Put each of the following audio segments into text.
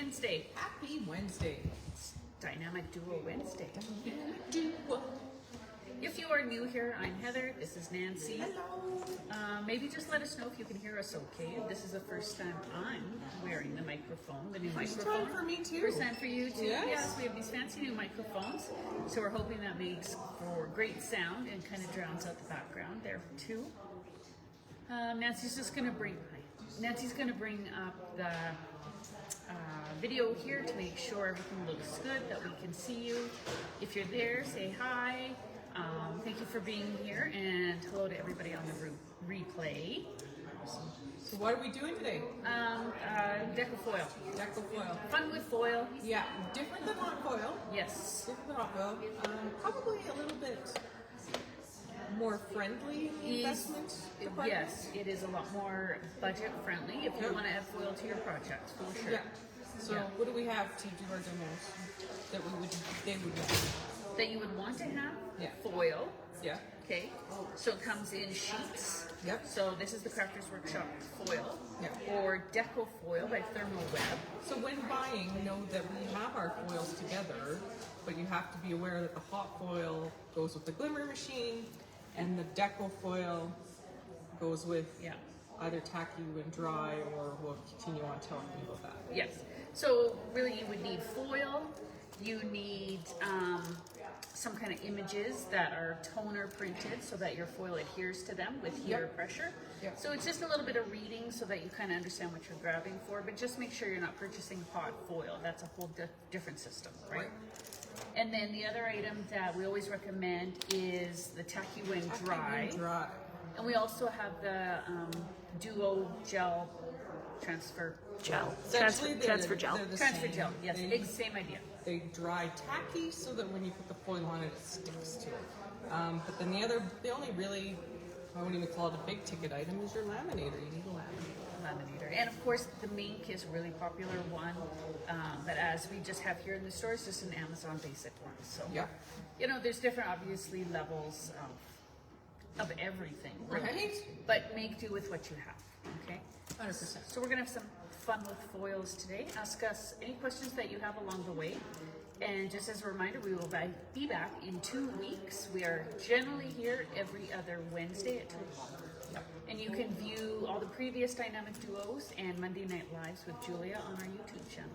Wednesday. Happy Wednesday. It's Dynamic Duo Wednesday. Duo. If you are new here, I'm Heather. This is Nancy. Hello. Maybe just let us know if you can hear us okay. This is the first time I'm wearing the microphone, the new First microphone. time for me too. First time for you too. Yes. We have these fancy new microphones. So we're hoping that makes for great sound and kind of drowns out the background there too. Nancy's going to bring up the video here to make sure everything looks good, that we can see you. If you're there, say hi. Thank you for being here, and hello to everybody on the replay. So what are we doing today? Deco Foil. Deco Foil. Fun with foil. Yeah, different than hot foil. Yes. Different than hot foil. Probably a little bit more friendly investment. department. Yes, it is a lot more budget friendly if you want to add foil to your project, for sure. Yeah. So what do we have to do our demos that they would want? That you would want to have Yeah. foil. Yeah. Okay, so it comes in sheets. Yep. So this is the Crafters Workshop foil, Yep. or Deco Foil by Thermal Web. So when buying, know that we have our foils together, but you have to be aware that the hot foil goes with the glimmer machine, and the Deco Foil goes with either tacky when dry, or we'll continue on telling you about that. Yes. So really, you would need foil. You need some kind of images that are toner printed so that your foil adheres to them with heat or pressure. Yep. So it's just a little bit of reading so that you kind of understand what you're grabbing for, but just make sure you're not purchasing hot foil. That's a whole different system, right? And then the other item that we always recommend is the tacky when dry. And we also have the Duo Gel Transfer Gel. Essentially, Transfer gel. Transfer Gel, yes, same idea. They dry tacky so that when you put the foil on it, it sticks to it. But then the only really, I wouldn't even call it a big ticket item, is your laminator. You need a laminator. And of course, the mink is a really popular one, but as we just have here in the store, it's just an Amazon basic one. So, you know, there's different, obviously, levels of everything, really. Right. But make do with what you have, okay? 100%. So we're gonna have some fun with foils today. Ask us any questions that you have along the way. And just as a reminder, we will be back in 2 weeks. We are generally here every other Wednesday at 2 o'clock. And you can view all the previous Dynamic Duos and Monday Night Lives with Julia on our YouTube channel.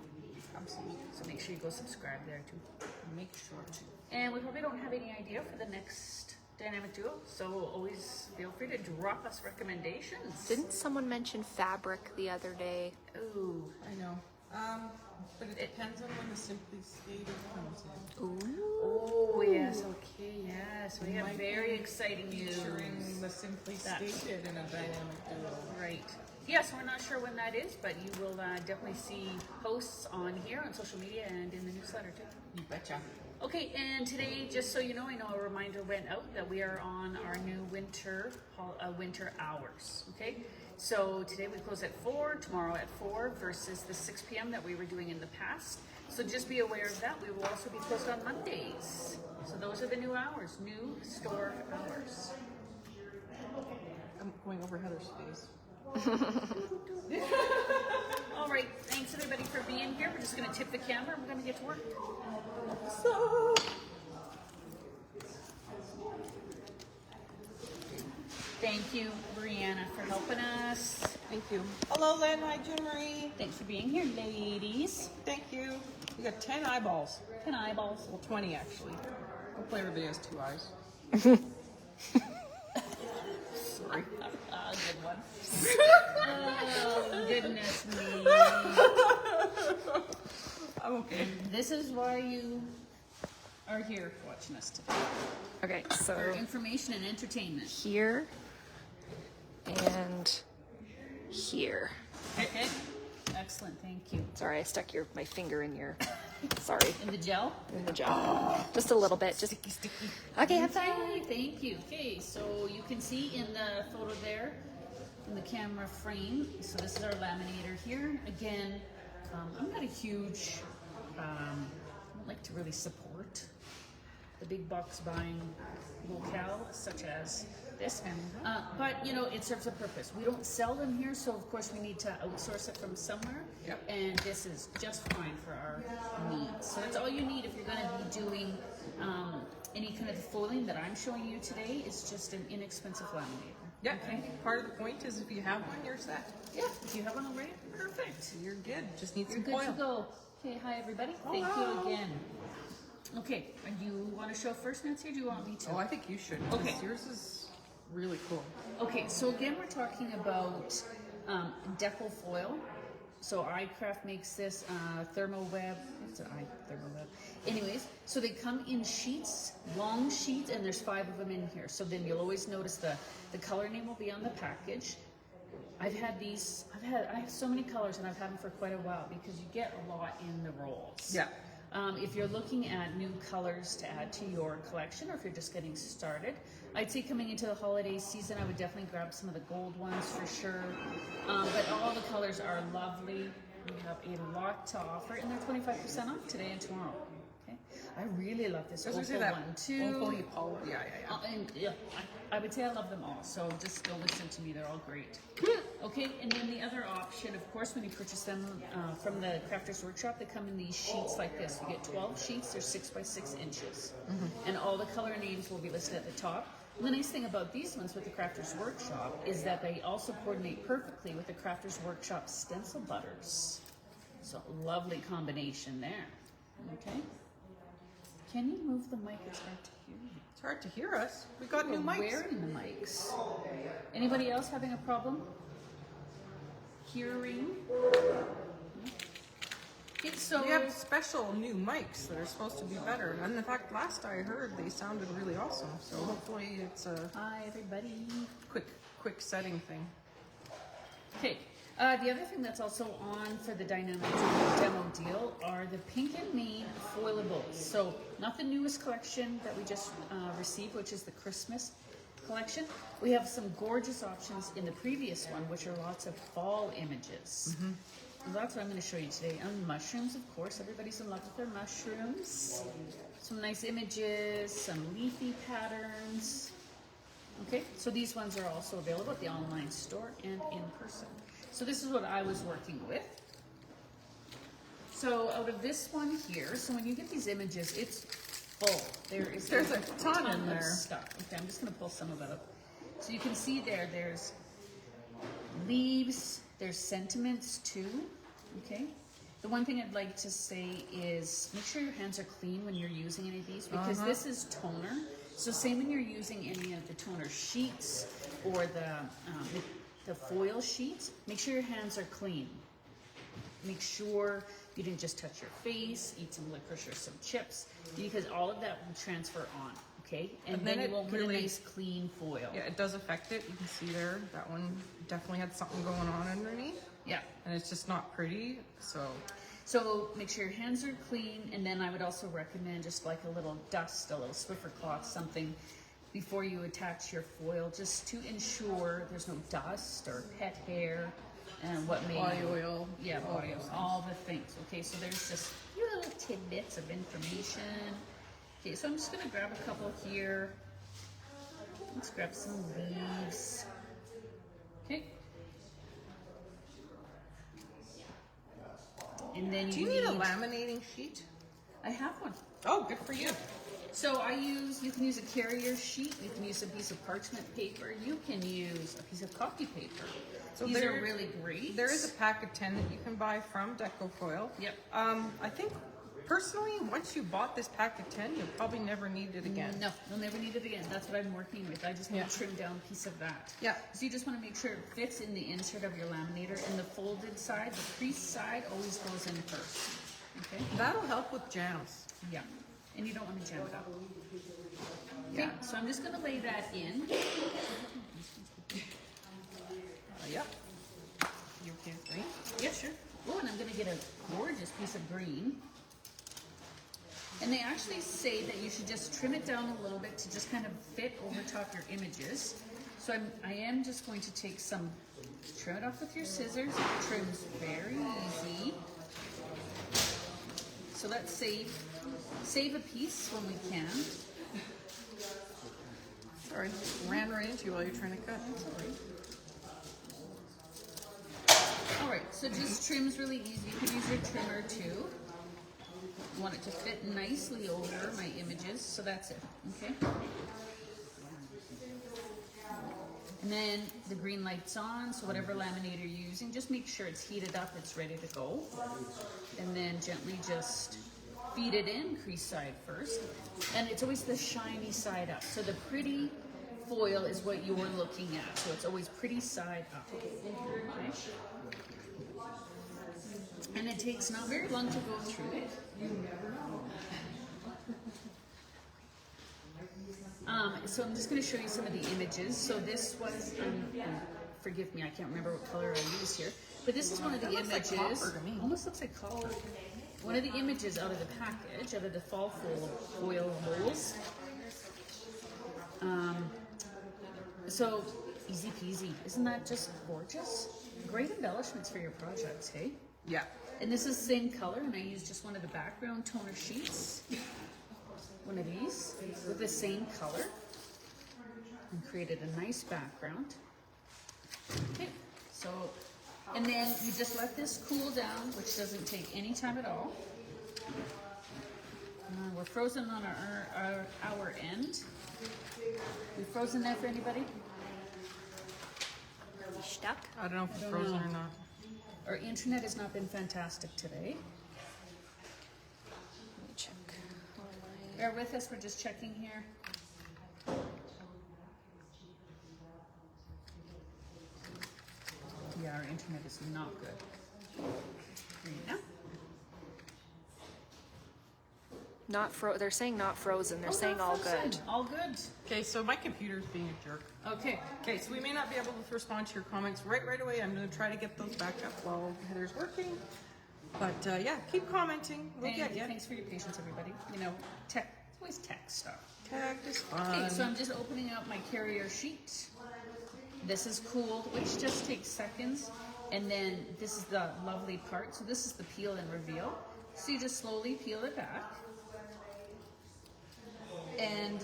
Absolutely. So make sure you go subscribe there too. Make sure to. And we probably don't have any idea for the next Dynamic Duo, so always feel free to drop us recommendations. Didn't someone mention fabric the other day? Ooh, I know. But it depends on when the Simply Skater comes in. Ooh. oh yes, okay, yes. We have very exciting news. Featuring the Simply Skated in a dynamic duo. Right. Yes, we're not sure when that is, but you will definitely see posts on here on social media and in the newsletter too. You betcha. Okay, and today, just so you know, I know a reminder went out that we are on our new winter hours, okay? So today we close at 4, tomorrow at 4 versus the 6 p.m. that we were doing in the past. So just be aware of that. We will also be closed on Mondays. So those are the new hours, new store hours. I'm going over Heather's face. All right, thanks everybody for being here. We're just gonna tip the camera and we're gonna get to work. So, Thank you, Brianna, for helping us. thank you. Hello, Len. Hi, June Marie. Thanks for being here, ladies. Thank you. You got 10 eyeballs. 10 eyeballs. Well, 20 actually. Hopefully everybody has 2 eyes. Sorry. Good one. Oh, goodness me. I'm okay. This is why you are here watching us today. Okay, For so information and entertainment. here and here. Okay. Excellent, thank you. Sorry, I stuck my finger in your. Sorry, In the gel? in the gel. Just a little bit. Just Sticky. okay. Have fun. Okay, thank you. Okay, so you can see in the photo there, in the camera frame, so this is our laminator here. Again, I'm not a huge, I don't like to really support the big box buying locale, such as like this. But you know, it serves a purpose. We don't sell them here, so of course we need to outsource it from somewhere. Yep. And this is just fine for our needs. So that's all you need if you're going to be doing any kind of foiling that I'm showing you today. Is just an inexpensive laminator. Yeah, Okay. I think part of the point is if you have one, you're set. Yeah. If you have one already, perfect. You're good. Just need You're some good foil. to go. Okay. Hi everybody. Thank Hello. you again. Okay. And you want to show first, Nancy, or do you want me to? Oh, I think you should. 'Cause Okay. Yours is really cool. Okay, so again, we're talking about Deco Foil. So iCraft makes this ThermoWeb. It's an ThermoWeb. Anyways, so they come in sheets, long sheets, and there's 5 of them in here. So then you'll always notice the color name will be on the package. I have so many colors, and I've had them for quite a while because you get a lot in the rolls. Yeah. If you're looking at new colors to add to your collection, or if you're just getting started, I'd say coming into the holiday season, I would definitely grab some of the gold ones for sure. But all the colors are lovely. We have a lot to offer, and they're 25% off today and tomorrow. Okay, I really love this opal one too. Opal Apollo. Yeah. And yeah, I would say I love them all. So just go listen to me; they're all great. Okay, and then the other option, of course, when you purchase them from the Crafters Workshop, they come in these sheets like this. You get 12 sheets. They're 6 by 6 inches, and all the color names will be listed at the top. And the nice thing about these ones with the Crafters Workshop is that they also coordinate perfectly with the Crafters Workshop stencil butters. So lovely combination there. Okay. Can you move the mic? It's hard to hear you. It's hard to hear us. We got new We're mics. wearing the mics. Anybody else having a problem hearing? Okay, so We have special new mics that are supposed to be better. And in fact, last I heard, they sounded really awesome. So hopefully it's a hi everybody. quick setting thing. Okay. The other thing that's also on for the Dynamic demo deal are the Pink and Main foilables. So not the newest collection that we just received, which is the Christmas collection. We have some gorgeous options in the previous one, which are lots of fall images. So that's what I'm going to show you today. And mushrooms, of course. Everybody's in love with their mushrooms. Some nice images, some leafy patterns. Okay, so these ones are also available at the online store and in person. So this is what I was working with. So out of this one here, so when you get these images, it's full. There's a ton in of there. stuff. Okay, I'm just going to pull some of it up. So you can see there's leaves, there's sentiments too. Okay. The one thing I'd like to say is make sure your hands are clean when you're using any of these, because this is toner. So same when you're using any of the toner sheets or the foil sheets, make sure your hands are clean. Make sure you didn't just touch your face, eat some licorice or some chips, because all of that will transfer on, okay? And then you won't get a nice clean foil. Yeah, it does affect it. You can see there, that one definitely had something going on underneath. Yeah. And it's just not pretty, So make sure your hands are clean, and then I would also recommend just like a little dust, a little Swiffer cloth, something before you attach your foil, just to ensure there's no dust or pet hair and what may body oil. Yeah, body oil, all the things. Okay, so there's just a few little tidbits of information. Okay, so I'm just gonna grab a couple here. Let's grab some leaves. Okay. And then Do you need a laminating sheet? I have one. Oh, good for you. So you can use a carrier sheet, you can use a piece of parchment paper, you can use a piece of copy paper. So These are really great. There is a pack of 10 that you can buy from Deco Foil. Yep. I think personally, once you bought this pack of 10, you'll probably never need it again. No, you'll never need it again. That's what I'm working with. I just want to trim down a piece of that. Yeah. So you just want to make sure it fits in the insert of your laminator, and the folded side, the creased side, always goes in first. Okay? That'll help with jams. Yeah. And you don't want to jam it up. Okay, so I'm just going to lay that in. Yep. You okay with green? Yeah, sure. Oh, and I'm going to get a gorgeous piece of green. And they actually say that you should just trim it down a little bit to just kind of fit over top your images. So I am just going to take some, trim it off with your scissors. It trims very easy. So let's save a piece when we can. Sorry, ran right into you while you're trying to cut. All right, so just trim's really easy. You can use your trimmer too. You want it to fit nicely over my images, so that's it, okay? And then the green light's on, so whatever laminator you're using, just make sure it's heated up, it's ready to go. And then gently just feed it in, crease side first. And it's always the shiny side up. So the pretty foil is what you're looking at. So it's always pretty side up. Okay? And it takes not very long to go through it. So I'm just going to show you some of the images. So this was, forgive me, I can't remember what color I used here, but this is one of the images. Like copper to me. Almost looks like copper. One of the images out of the package, out of the fall foil rolls. So easy peasy. Isn't that just gorgeous? Great embellishments for your projects, hey? Yeah. And this is the same color, and I used just one of the background toner sheets. One of these with the same color. And created a nice background. Okay, so, and then you just let this cool down, which doesn't take any time at all. We're frozen on our end. We frozen there for anybody? Are we stuck? I don't know if it's I don't frozen know. or not. Our internet has not been fantastic today. Let me check. Bear with us, we're just checking here. Yeah, our internet is not good. There you go. They're saying not frozen. They're saying all good. All good. Okay, so my computer's being a jerk. Okay. Okay, so we may not be able to respond to your comments right away. I'm going to try to get those back up while Heather's working. But yeah, keep commenting. We'll get you. Thanks for your patience, everybody. You know, tech, it's always tech stuff. Tag is Okay, fun. so I'm just opening up my carrier sheet. This is cooled, which just takes seconds. And then this is the lovely part. So this is the peel and reveal. So you just slowly peel it back. And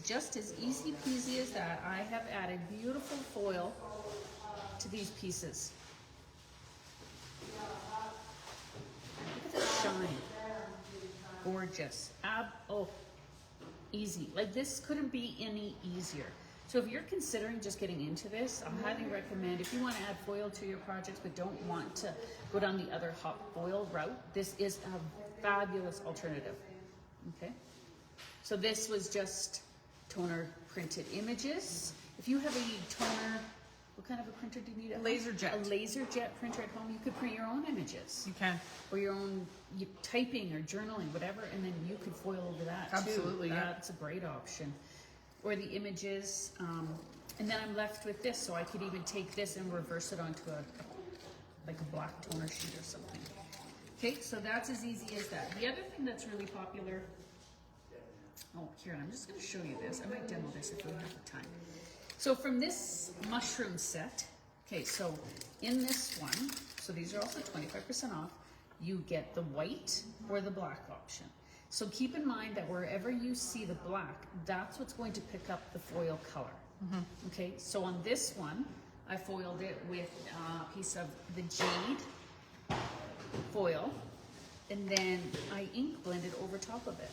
just as easy peasy as that, I have added beautiful foil to these pieces. Look at the shine. Gorgeous. Easy. Like this couldn't be any easier. So if you're considering just getting into this, I highly recommend, if you want to add foil to your projects but don't want to go down the other hot foil route, this is a fabulous alternative. Okay? So this was just toner printed images. If you have a toner, what kind of a printer do you need at home? Laser jet. A laser jet printer at home, you could print your own images. You can. Or your own typing or journaling, whatever, and then you could foil over that too. Absolutely, yeah. That's a great option. Or the images, and then I'm left with this, so I could even take this and reverse it onto like a black toner sheet or something. Okay, so that's as easy as that. The other thing that's really popular, here, I'm just going to show you this. I might demo this if we have the time. So from this mushroom set, okay, so in this one, so these are also 25% off, you get the white or the black option. So keep in mind that wherever you see the black, that's what's going to pick up the foil color. Okay, so on this one, I foiled it with a piece of the jade foil, and then I ink blended over top of it.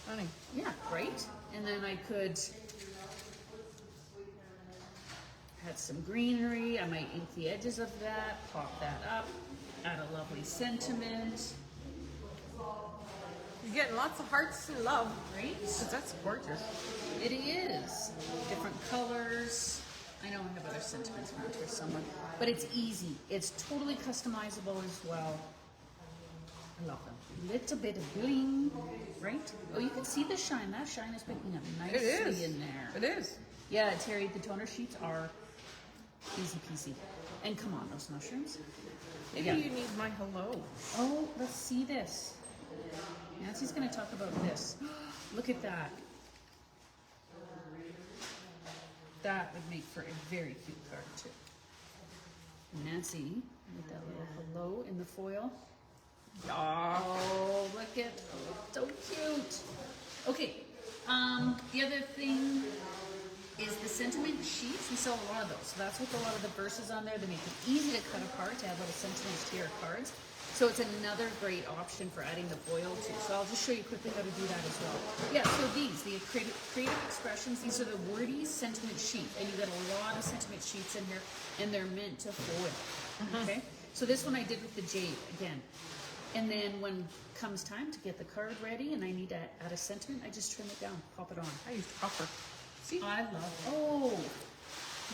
Funny. Yeah, right? And then I could add some greenery. I might ink the edges of that, pop that up, add a lovely sentiment. You're getting lots of hearts and love. Right? That's gorgeous. It is. Different colors. I know I have other sentiments around here somewhere. But it's easy. It's totally customizable as well. I love them. Little bit of bling, right? Oh, you can see the shine. That shine is picking up nicely in there. It is. Yeah, Terry, the toner sheets are easy peasy. And come on, those mushrooms. Maybe Yeah. you need my hello. Oh, let's see this. Nancy's going to talk about this. Look at that. That would make for a very cute card too. Nancy with that little hello in the foil. Oh, look at, so cute. Okay, The other thing is the sentiment sheets. We sell a lot of those. So that's with a lot of the verses on there. They make it easy to cut apart to add little sentiments to your cards. So it's another great option for adding the foil to. So I'll just show you quickly how to do that as well. Yeah, so these, the creative expressions, these are the wordy sentiment sheet. And you got a lot of sentiment sheets in here, and they're meant to foil. Okay? So this one I did with the jade, again. And then when comes time to get the card ready and I need to add a sentiment, I just trim it down, pop it on. I used copper. See? I love,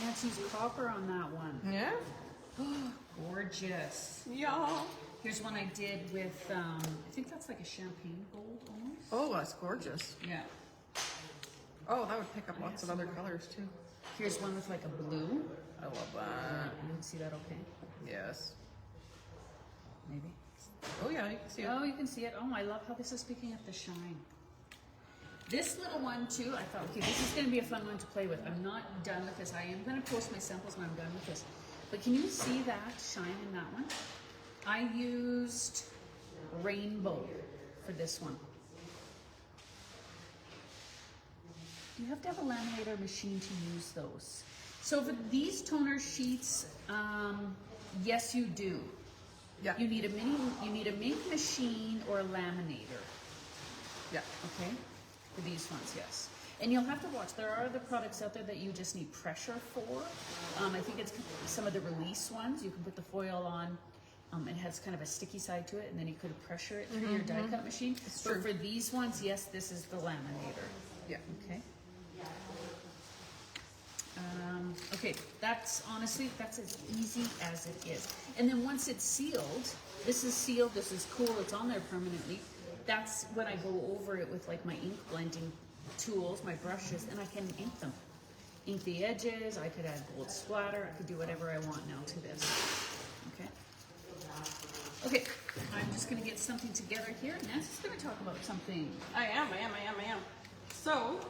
Nancy's copper on that one. Yeah? Gorgeous. Yeah. Here's one I did with, I think that's like a champagne gold almost. Oh, that's gorgeous. Yeah. Oh, that would pick up lots of other colors too. Here's one with like a blue. I love that. You can see that okay? Yes. Maybe. Oh yeah, you can see it. Oh, you can see it. Oh, I love how this is picking up the shine. This little one too, I thought, okay, this is going to be a fun one to play with. I'm not done with this. I am going to post my samples when I'm done with this. But can you see that shine in that one? I used rainbow for this one. You have to have a laminator machine to use those. So for these toner sheets, yes you do. Yeah. You need a mink machine or a laminator. Yeah. Okay? For these ones, yes. And you'll have to watch. There are other products out there that you just need pressure for. I think it's some of the release ones. You can put the foil on. It has kind of a sticky side to it, and then you could pressure it through your die cut machine. But for these ones, yes, this is the laminator. Yeah. Okay. Okay, that's honestly, that's as easy as it is. And then once it's sealed, this is sealed, this is cool, it's on there permanently. That's when I go over it with like my ink blending tools, my brushes, and I can ink them. Ink the edges, I could add gold splatter, I could do whatever I want now to this. Okay. Okay, I'm just gonna get something together here. Nancy's gonna talk about something. I am. So,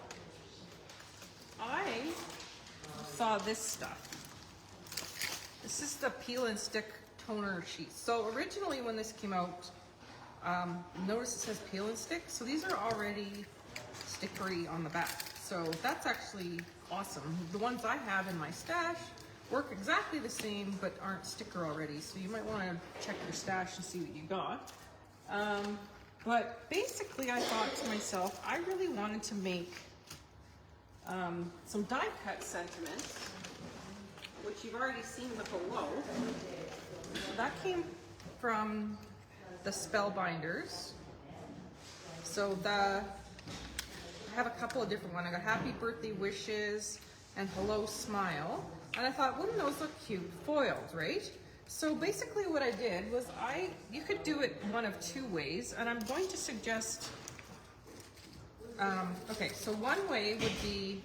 I saw this stuff. This is the peel and stick toner sheet. So originally when this came out, notice it says peel and stick. So these are already stickery on the back. So that's actually awesome. The ones I have in my stash work exactly the same, but aren't sticker already. So you might want to check your stash and see what you got. But basically I thought to myself, I really wanted to make some die cut sentiments, which you've already seen the below. That came from the Spellbinders. So I have a couple of different ones. I got Happy Birthday Wishes and Hello Smile. And I thought, wouldn't those look cute foiled, right? So basically what I did was you could do it one of two ways, and I'm going to suggest, okay, so one way would be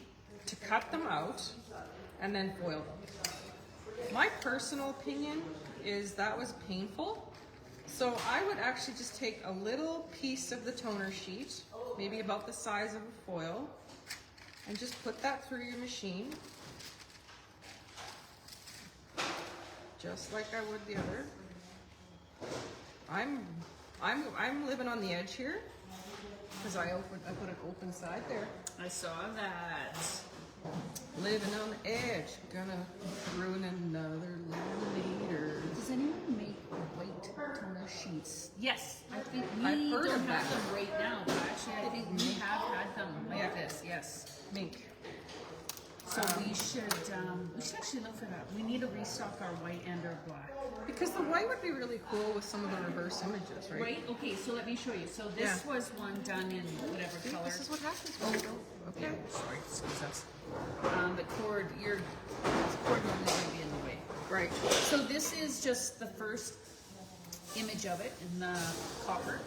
to cut them out and then foil them. My personal opinion is that was painful. So I would actually just take a little piece of the toner sheet, maybe about the size of a foil, and just put that through your machine. Just like I would the other. I'm living on the edge here because I put an open side there. I saw that. Living on the edge, gonna ruin another laminator. Does anyone make white toner sheets? Yes, I think we I've heard don't of have that. them right now, but actually I think we have had them like this. Yes. Mink. So we should actually look for that. We need to restock our white and our black. Because the white would be really cool with some of the reverse images, right? Right? Okay, so let me show you. So this was one done in whatever See, color. this is what happens when you don't. Okay. Sorry, excuse us. The cord, your cord normally would be in the way. Right. So this is just the first image of it in the copper.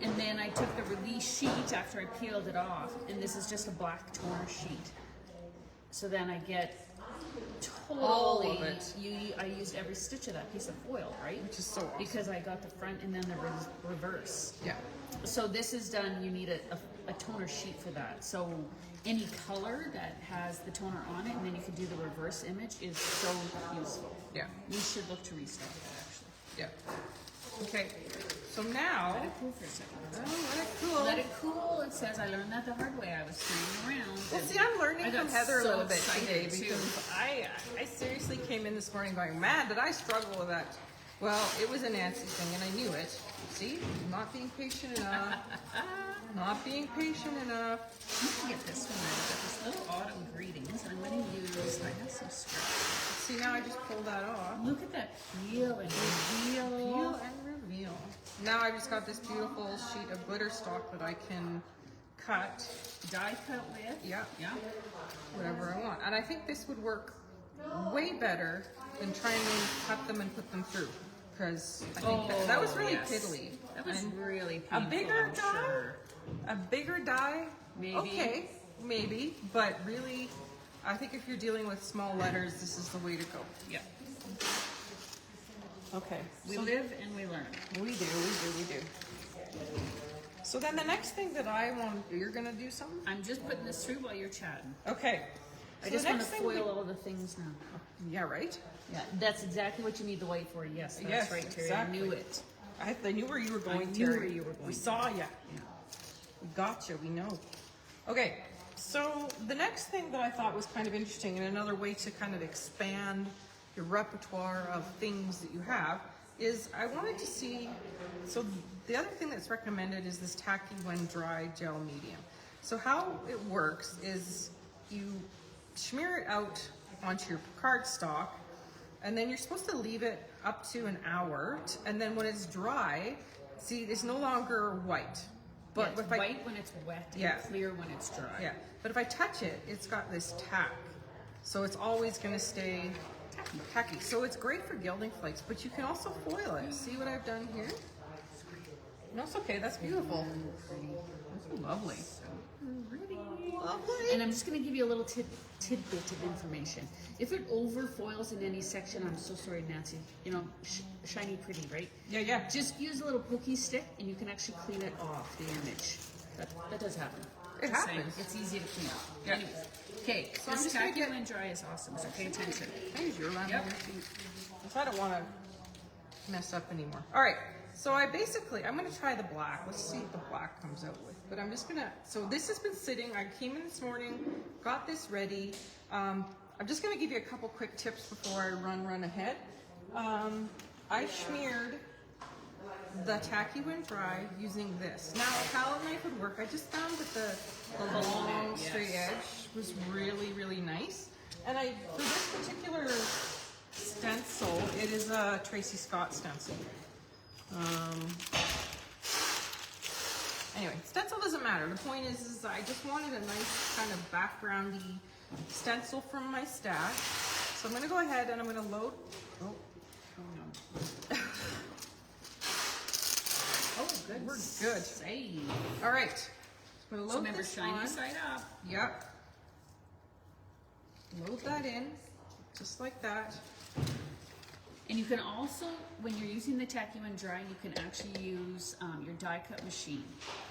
And then I took the release sheet after I peeled it off, and this is just a black toner sheet. So then I get totally, all of it. I used every stitch of that piece of foil, right? Which is so awesome. Because I got the front and then the reverse. Yeah. So this is done, you need a toner sheet for that. So any color that has the toner on it, and then you can do the reverse image is so useful. Yeah. We should look to restock that actually. Yeah. Okay, so now, Let it cool for a second. oh, let it cool. Let it cool. It says I learned that the hard way. I was turning around. Well, and see, I'm learning I got from Heather a so little bit today excited, too. because I seriously came in this morning going, man, did I struggle with that? Well, it was a Nancy thing, and I knew it. See, not being patient enough. Not being patient enough. I'm gonna get this one. I've got this little autumn greetings, and I'm gonna use. I have some scraps. See, now I just pulled that off. Look at that peel and reveal. Peel and reveal. Now I just got this beautiful sheet of glitter stock that I can cut, Die cut with. yeah, Yeah. whatever I want. And I think this would work way better than trying to cut them and put them through. Because I think that was really yes. piddly. That was And really a painful. bigger I'm die? sure. A bigger die? Maybe. Okay, maybe. But really, I think if you're dealing with small letters, this is the way to go. Yeah. Okay. We live and we learn. We do. So then the next thing that I want to do, you're going to do something? I'm just putting this through while you're chatting. Okay. I So just the want to next thing foil all the things now. Yeah, right? Yeah, that's exactly what you need the white for. Yes, that's Yes, right, Terry. exactly. I knew it. I knew where you were going, knew Terry. where you were going. We saw you. Yeah. We got you. We know. Okay. So the next thing that I thought was kind of interesting and another way to kind of expand your repertoire of things that you have is I wanted to see, so the other thing that's recommended is this tacky when dry gel medium. So how it works is you smear it out onto your cardstock, and then you're supposed to leave it up to an hour, and then when it's dry, see, it's no longer white. But Yeah, if it's white when it's wet and Yeah. clear when it's dry. yeah, but if I touch it, it's got this tack, so it's always going to stay tacky. So it's great for gilding flakes, but you can also foil it. See what I've done here? No, it's okay. That's beautiful. That's lovely. Pretty. Lovely. And I'm just going to give you a little tidbit of information. If it over foils in any section, I'm so sorry, Nancy. You know, shiny pretty, right? Yeah. Just use a little pokey stick, and you can actually clean it off the image. That does happen. It Just saying. happens. It's easy to clean up. Yeah. Anyways, okay. So I'm This just gonna tacky get- when dry is awesome. So pay attention. Here's your laminator Yep. sheet. If I don't want to mess up anymore. All right. So I'm going to try the black. Let's see what the black comes out with. But I'm just going to, so this has been sitting. I came in this morning, got this ready. I'm just going to give you a couple quick tips before I run ahead. I smeared the tacky when dry using this. Now a palette knife would work. I just found that the long yes. straight edge was really, really nice. And for this particular stencil, it is a Tracy Scott stencil. Anyway, stencil doesn't matter. The point is I just wanted a nice kind of backgroundy stencil from my stash. So I'm going to go ahead and I'm going to load. Oh no. Oh, good. We're good. Save. All right. I'm going to So load remember, this shiny on. side up. Yep. Load that in, just like that. And you can also, when you're using the tacky when dry, you can actually use your die cut machine.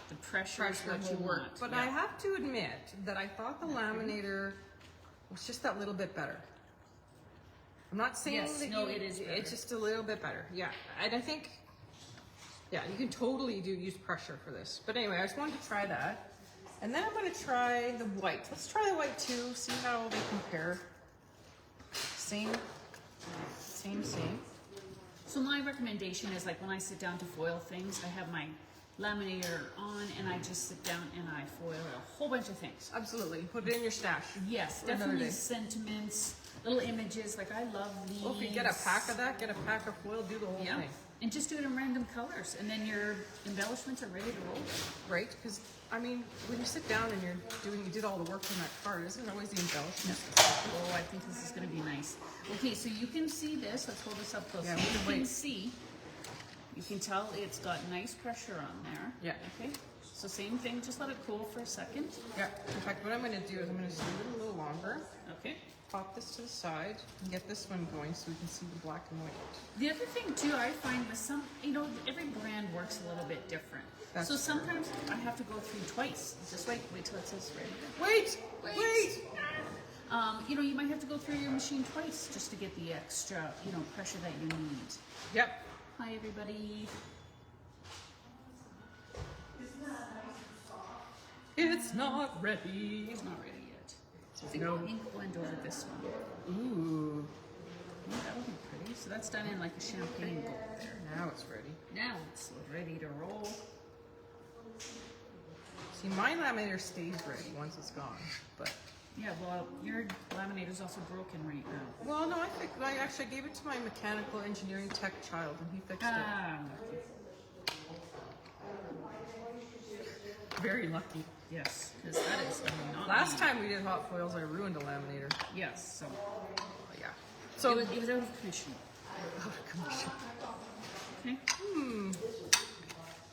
The pressure is what you want. But Yeah. I have to admit that I thought the laminator was just that little bit better. I'm not saying Yes, that no, it is better. It's just a little bit better. Yeah, and I think, yeah, you can totally use pressure for this. But anyway, I just wanted to try that. And then I'm going to try the white. Let's try the white too, see how they compare. Same. So my recommendation is, like, when I sit down to foil things, I have my laminator on and I just sit down and I foil a whole bunch of things. Absolutely. Put it in your stash. Yes, For another definitely day. sentiments, little images. Like, I love these. Well, if you get a pack of that, get a pack of foil, do the whole Yeah, thing. and just do it in random colors, and then your embellishments are ready to roll. Right? Because, I mean, when you sit down and you did all the work on that card, isn't it always the embellishment? Oh, I think this is going to be nice. Okay, so you can see this. Let's hold this up close. Yeah, So we can you can wait. see. You can tell it's got nice pressure on there. Yeah. Okay. So same thing. Just let it cool for a second. Yeah. In fact, what I'm going to do is I'm going to just leave it a little longer, Okay. pop this to the side, and get this one going so we can see the black and white. The other thing too, I find with some, every brand works a little bit different. That's so true. sometimes I have to go through twice. Just wait till it says ready. Wait! You might have to go through your machine twice just to get the extra, pressure that you need. Yep. Hi everybody. It's not ready. It's not ready yet. So I think No. we'll ink blend over this one. Ooh. Oh, that'll be pretty. So that's done in like a champagne gold there. Now it's ready. Now it's ready to roll. See, my laminator stays ready once it's gone, but. Yeah, well, your laminator's also broken right now. Well, no, I actually gave it to my mechanical engineering tech child, and he fixed Ah, it. Very lucky. yes, because that is not Last me. time we did hot foils, I ruined a laminator. Yes, so Yeah. so So it was out of commission. Okay.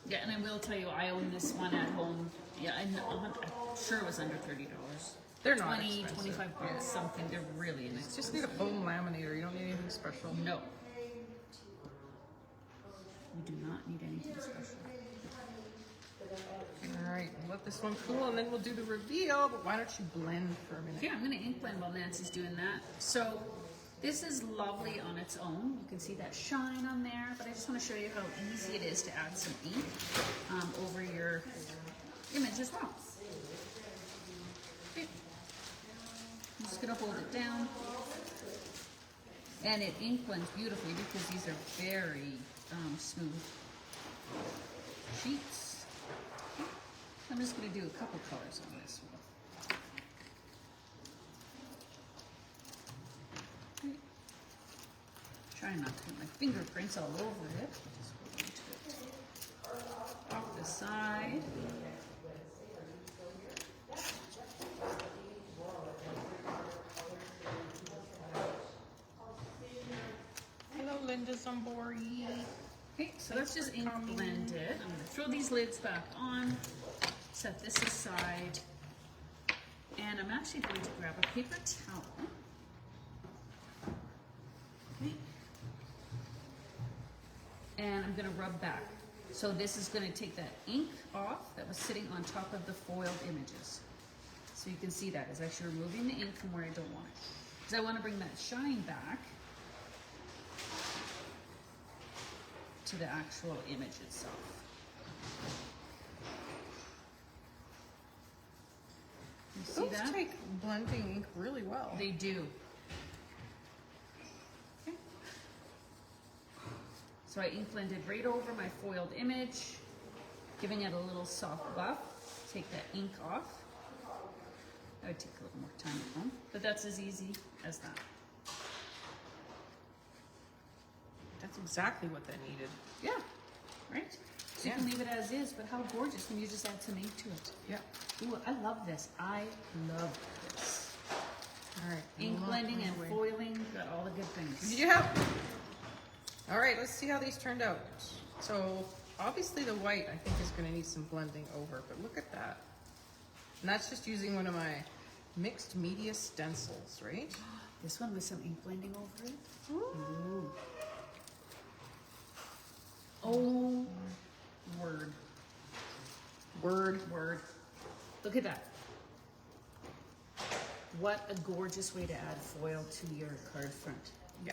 Yeah, and I will tell you, I own this one at home. Yeah, I'm sure it was under $30. They're not 20, expensive. 25 bucks, something. They're really inexpensive. Just need a foam laminator. You don't need anything special. No. You do not need anything special. All right, let this one cool, and then we'll do the reveal. But why don't you blend for a minute? Yeah, I'm going to ink blend while Nancy's doing that. So this is lovely on its own. You can see that shine on there, but I just want to show you how easy it is to add some ink over your image as well. Okay. I'm just going to hold it down. And it ink blends beautifully because these are very smooth sheets. Okay. I'm just going to do a couple colors on this one. Okay. Try not to put my fingerprints all over it. Just going to off the side. Hello, Linda Zambori. Okay, so that's just ink blended. I'm going to throw these lids back on, set this aside, and I'm actually going to grab a paper towel. Okay. And I'm going to rub back. So this is going to take that ink off that was sitting on top of the foiled images. So you can see that it's actually removing the ink from where I don't want it. Because I want to bring that shine back to the actual image itself. You see Those that? take blending ink really well. They do. Okay. So I ink blended right over my foiled image, giving it a little soft buff. Take that ink off. That would take a little more time at home, but that's as easy as that. That's exactly what they needed. Yeah, right? So you can leave it as is, but how gorgeous when you just add some ink to it. Yeah. Ooh, I love this. I love this. All right. Ink blending and foiling, got all the good things. Yeah. All right, let's see how these turned out. So obviously the white I think is going to need some blending over, but look at that. And that's just using one of my mixed media stencils, right? This one with some ink blending over it. Ooh. Oh, word. Word. Look at that. What a gorgeous way to add foil to your card front. Yeah.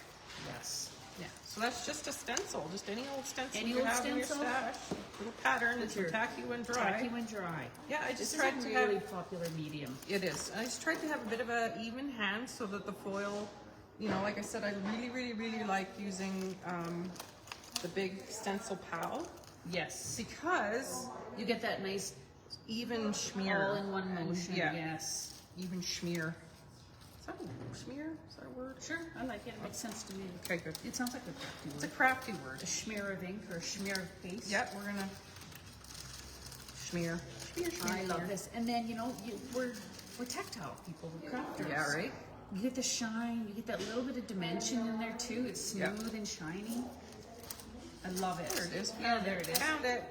Yes. Yeah. So that's just a stencil, just any old stencil Any you old have in your stencil? stash. Little pattern With that's your tacky when dry. Tacky when dry. Yeah, I This just is tried a to really have. popular medium. It is. I just tried to have a bit of an even hand so that the foil, you know, like I said, I really like using the big stencil pal Yes. because You get that nice even schmear. all in one And, motion. yeah, Yes. even schmear. Is that a schmear? Is that a word? Sure, I like it. It makes sense to me. Okay, good. It sounds like a crafty It's a word. crafty word. A smear of ink or a smear of paste. Yeah, we're gonna schmear. I love this. And then, you know, we're tactile people. We're crafters. Yeah, right? You get the shine. You get that little bit of dimension in there too. It's smooth and shiny. I love it. There it is. Oh, there it is. Found it.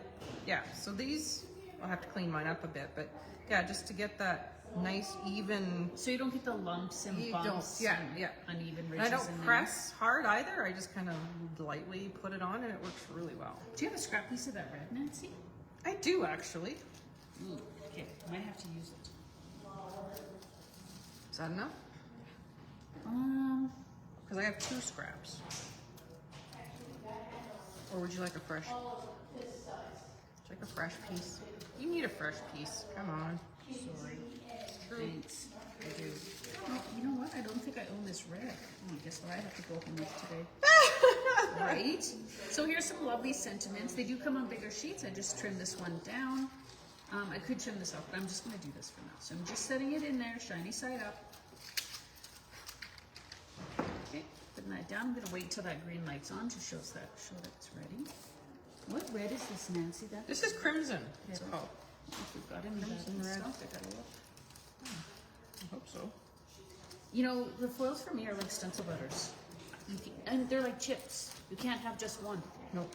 Yeah, so these, I'll have to clean mine up a bit, but yeah, just to get that nice, even. So you don't get the lumps and You bumps don't, yeah, and yeah. uneven And ridges I don't in press hard either. I just kind of lightly put it on and it works really well. there. Do you have a scrap piece of that red, Nancy? I do actually. Ooh, okay. Might have to use it. Is that enough? Um, Because I have 2 scraps. Or would you like a fresh? Would you like a fresh piece? You need a fresh piece. Come on. Sorry. True. Thanks. I do. Oh, you know what? I don't think I own this red. Oh, guess what I have to go home with today. Right? So here's some lovely sentiments. They do come on bigger sheets. I just trimmed this one down. I could trim this off, but I'm just going to do this for now. So I'm just setting it in there, shiny side up. Okay, putting that down. I'm going to wait till that green light's on to show that it's ready. What red is this, Nancy? This is crimson. It's Yeah. called. If we've got any of that in Red. stock, I gotta look. I hope so. You know, the foils for me are like stencil butters. And they're like chips. You can't have just one. Nope.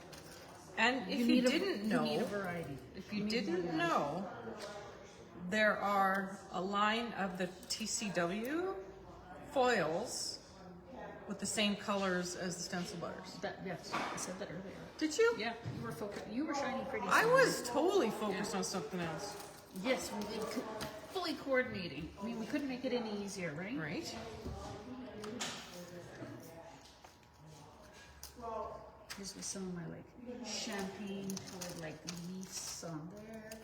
And if you need didn't know, you need a variety. if you didn't know, there are a line of the TCW foils with the same colors as the stencil butters. Yes, I said that earlier. Did you? Yeah, you were shining pretty. I soon. was totally focused on something else. Yes, we did fully coordinating. I mean, we couldn't make it any easier, right? Right? Here's with some of my like champagne colored like leaves on there.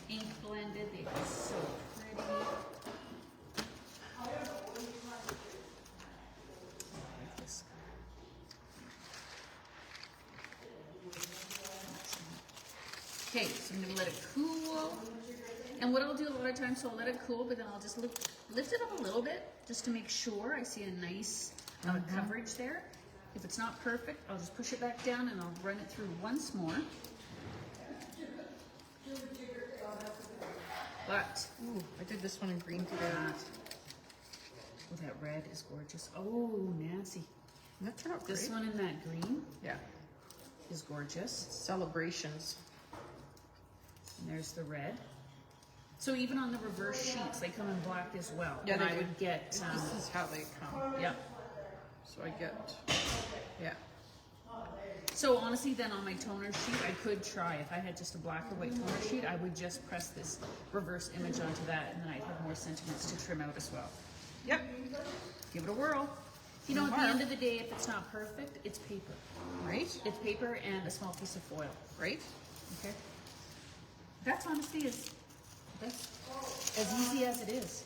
Ink blended, they are so pretty. I like this. Okay, so I'm gonna let it cool. And what I'll do a lot of times, so I'll let it cool, but then I'll just lift it up a little bit just to make sure I see a nice coverage there. If it's not perfect, I'll just push it back down and I'll run it through once more. But, Ooh, I did this one in green today. that red is gorgeous. Oh, Nancy. That turned out great. This one in that green Yeah. is gorgeous. Celebrations. And there's the red. So even on the reverse sheets, they come in black as well. Yeah, and they I do. would get, This is how they come. yeah. So I get, yeah. So honestly, then on my toner sheet, I could try. If I had just a black or white toner sheet, I would just press this reverse image onto that, and then I'd have more sentiments to trim out as well. Yep. Give it a whirl. You know, at the end of the day, if it's not perfect, it's paper. Right? It's paper and a small piece of foil. Right? Okay. That's honestly that's as easy as it is.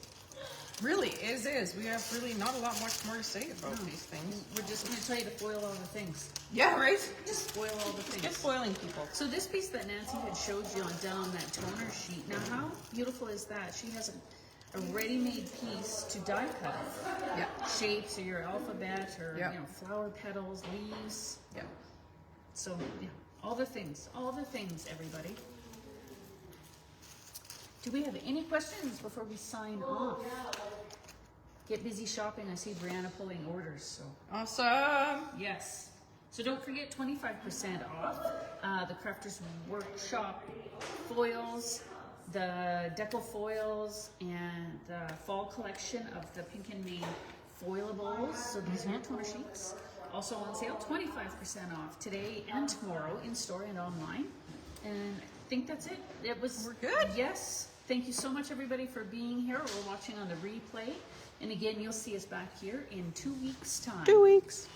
Really is. We have really not a lot much more to say about these things. We're just going to tell you to foil all the things. Yeah, right? Just foil all the things. Get foiling people. So this piece that Nancy had showed you down on that toner sheet, now how beautiful is that? She has a ready-made piece to die cut. Yeah. Shapes or your alphabet or Yeah. you know, flower petals, leaves. Yeah. So yeah, all the things, everybody. Do we have any questions before we sign off? Get busy shopping. I see Brianna pulling orders, so. Awesome. Yes. So don't forget 25% off the Crafters Workshop foils, the Deco Foils, and the fall collection of the Pink and Main foilables. So these are your toner sheets. Also on sale, 25% off today and tomorrow in store and online. And I think that's it. We're good. Yes. Thank you so much, everybody, for being here or watching on the replay. And again, you'll see us back here in 2 weeks' time. 2 weeks.